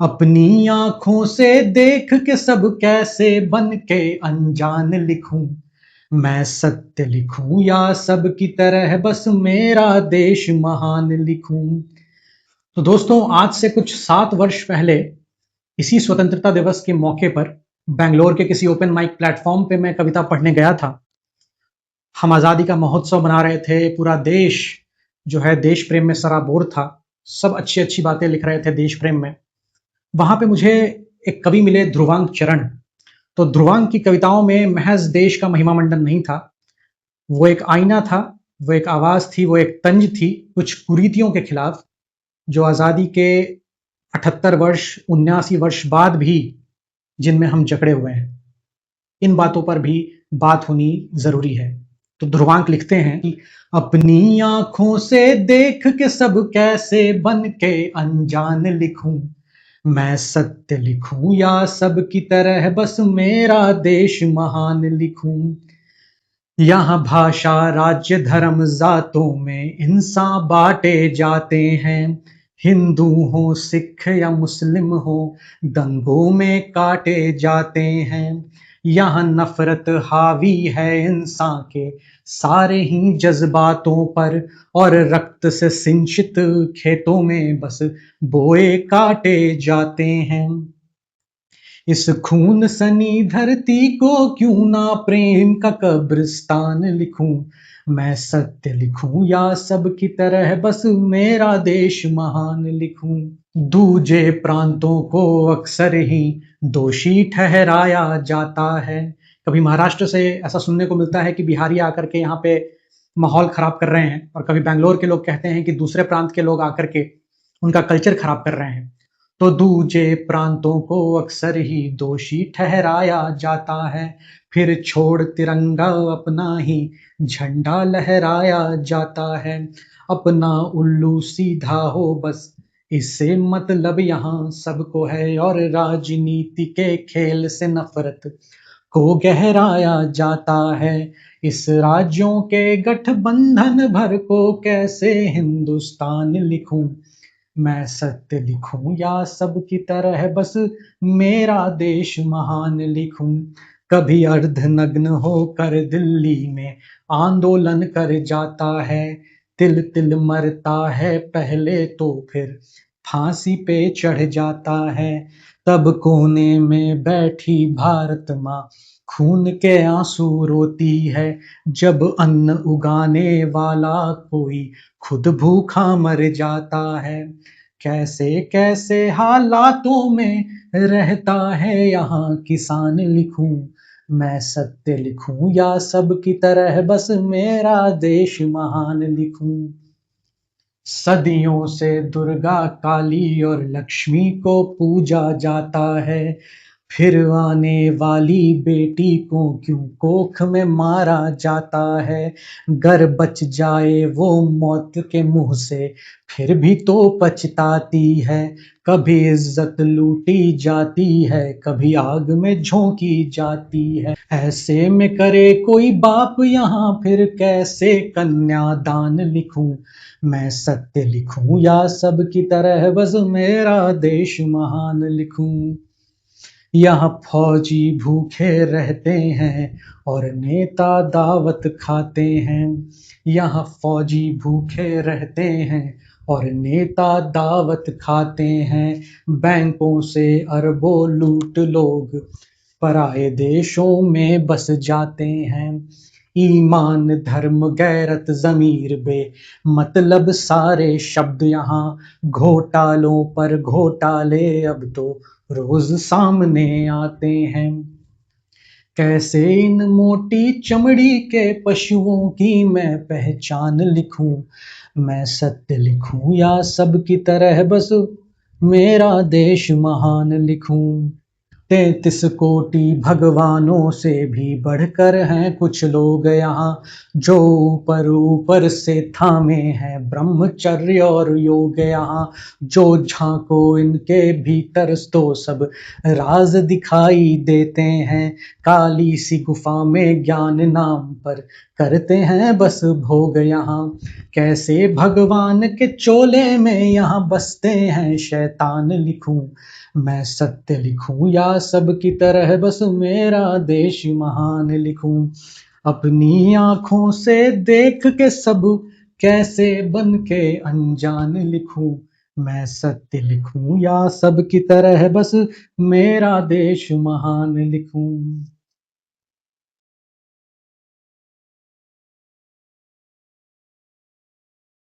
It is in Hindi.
अपनी आंखों से देख के सब कैसे बन के अनजान लिखूं। मैं सत्य लिखूं या सब की तरह बस मेरा देश महान लिखूं। तो दोस्तों, आज से कुछ 7 वर्ष पहले इसी स्वतंत्रता दिवस के मौके पर बेंगलोर के किसी ओपन माइक प्लेटफॉर्म पे मैं कविता पढ़ने गया था। हम आज़ादी का महोत्सव मना रहे थे। पूरा देश जो है देश प्रेम में सराबोर था। सब अच्छी अच्छी बातें लिख रहे थे देश प्रेम में। वहां पे मुझे एक कवि मिले, ध्रुवांक चरण। तो ध्रुवांक की कविताओं में महज देश का महिमा मंडन नहीं था, वो एक आईना था, वो एक आवाज थी, वो एक तंज थी कुछ कुरीतियों के खिलाफ, जो आजादी के 78 वर्ष 79 वर्ष बाद भी जिनमें हम जकड़े हुए हैं। इन बातों पर भी बात होनी जरूरी है। तो ध्रुवांक लिखते हैं कि अपनी आंखों से देख के सब कैसे बन के अनजान लिखूं। मैं सत्य लिखूं या सब की तरह बस मेरा देश महान लिखूं। यहाँ भाषा राज्य धर्म जातों में इंसान बांटे जाते हैं। हिंदू हो सिख या मुस्लिम हो दंगों में काटे जाते हैं। यहाँ नफरत हावी है इंसान के सारे ही जज्बातों पर, और रक्त से सिंचित खेतों में बस बोए काटे जाते हैं। इस खून सनी धरती को क्यों ना प्रेम का कब्रिस्तान लिखूं। मैं सत्य लिखूं या सब की तरह बस मेरा देश महान लिखूं। दूजे प्रांतों को अक्सर ही दोषी ठहराया जाता है। कभी महाराष्ट्र से ऐसा सुनने को मिलता है कि बिहारी आकर के यहाँ पे माहौल खराब कर रहे हैं, और कभी बेंगलोर के लोग कहते हैं कि दूसरे प्रांत के लोग आकर के उनका कल्चर खराब कर रहे हैं। तो दूजे प्रांतों को अक्सर ही दोषी ठहराया जाता है, फिर छोड़ तिरंगा अपना ही झंडा लहराया जाता है। अपना उल्लू सीधा हो बस इससे मतलब यहाँ सबको है, और राजनीति के खेल से नफरत को गहराया जाता है। इस राज्यों के गठबंधन भर को कैसे हिंदुस्तान लिखूं। मैं सत्य लिखूं या सब की तरह बस मेरा देश महान लिखूं। कभी अर्धनग्न होकर दिल्ली में आंदोलन कर जाता है। तिल तिल मरता है पहले तो फिर फांसी पे चढ़ जाता है। तब कोने में बैठी भारत माँ खून के आंसू रोती है, जब अन्न उगाने वाला कोई खुद भूखा मर जाता है। कैसे कैसे हालातों में रहता है यहाँ किसान लिखूं। मैं सत्य लिखूं या सब की तरह बस मेरा देश महान लिखूं। सदियों से दुर्गा काली और लक्ष्मी को पूजा जाता है, फिर आने वाली बेटी को क्यों कोख में मारा जाता है। घर बच जाए वो मौत के मुंह से फिर भी तो पछताती है। कभी इज्जत लूटी जाती है, कभी आग में झोंकी जाती है। ऐसे में करे कोई बाप यहाँ फिर कैसे कन्यादान लिखूं। मैं सत्य लिखूं या सब की तरह बस मेरा देश महान लिखूं। यहाँ फौजी भूखे रहते हैं और नेता दावत खाते हैं। यहाँ फौजी भूखे रहते हैं और नेता दावत खाते हैं। बैंकों से अरबों लूट लोग पराए देशों में बस जाते हैं। ईमान धर्म गैरत जमीर बे मतलब सारे शब्द यहाँ, घोटालों पर घोटाले अब तो रोज सामने आते हैं। कैसे इन मोटी चमड़ी के पशुओं की मैं पहचान लिखूं। मैं सत्य लिखूं या सब की तरह बस मेरा देश महान लिखूं। 33 कोटि भगवानों से भी बढ़कर हैं कुछ लोग यहाँ, जो ऊपर ऊपर से थामे हैं ब्रह्मचर्य और योग यहाँ। जो झांको इनके भीतर तो सब राज दिखाई देते हैं, काली सी गुफा में ज्ञान नाम पर करते हैं बस भोग यहाँ। कैसे भगवान के चोले में यहाँ बसते हैं शैतान, लिखूं मैं सत्य लिखूं या सब की तरह बस मेरा देश महान, लिखूं अपनी आंखों से देख के सब कैसे बन के अनजान, लिखूं मैं सत्य लिखूं या सब की तरह बस मेरा देश महान, लिखूं।